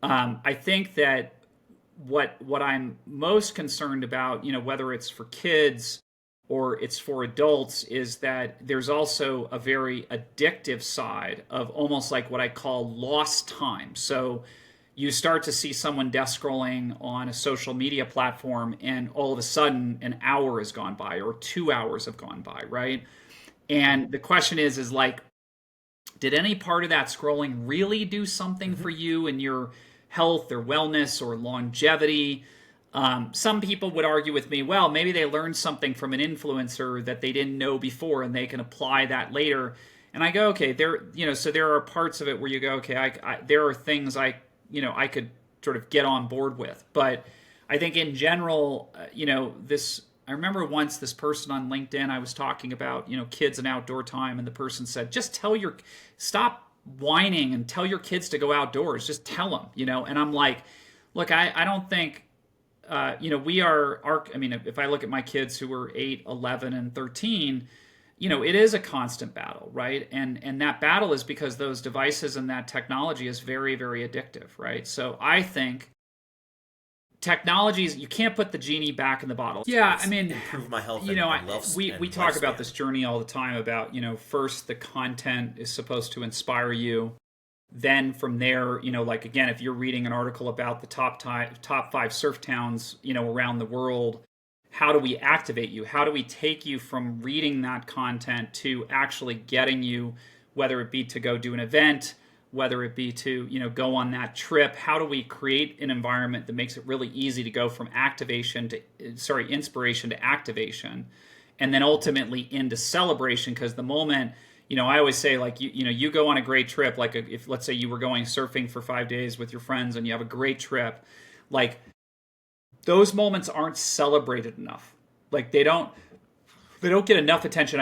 I think that what I'm most concerned about, whether it's for kids or it's for adults, is that there's also a very addictive side of almost like what I call lost time. So you start to see someone desk scrolling on a social media platform, and all of a sudden an hour has gone by or 2 hours have gone by, right? And the question is like, did any part of that scrolling really do something for Hmm. you in your health or wellness or longevity? Some people would argue with me, well, maybe they learned something from an influencer that they didn't know before and they can apply that later. And I go, okay, so there are parts of it where you go, okay, there are things I could sort of get on board with. But I think in general, I remember once this person on LinkedIn, I was talking about, kids and outdoor time, and the person said, just stop whining and tell your kids to go outdoors. Just tell them, and I'm like, look, I don't think, we I mean, if I look at my kids who were 8, 11, and 13, it is a constant battle, right? And that battle is because those devices and that technology is very, very addictive, right? So I think technologies, you can't put the genie back in the bottle. Yeah, I It's mean, improved my health you know, I, and love we and talk about lifespan. this journey all the time about, first the content is supposed to inspire you. Then from there, like again, if you're reading an article about the top 5 surf towns, around the world, how do we activate you? How do we take you from reading that content to actually getting you, whether it be to go do an event, whether it be to, go on that trip? How do we create an environment that makes it really easy to go from inspiration to activation, and then ultimately into celebration? Because the moment, I always say, like, you go on a great trip, like if let's say you were going surfing for 5 days with your friends and you have a great trip, like those moments aren't celebrated enough. Like they don't get enough attention. I mean,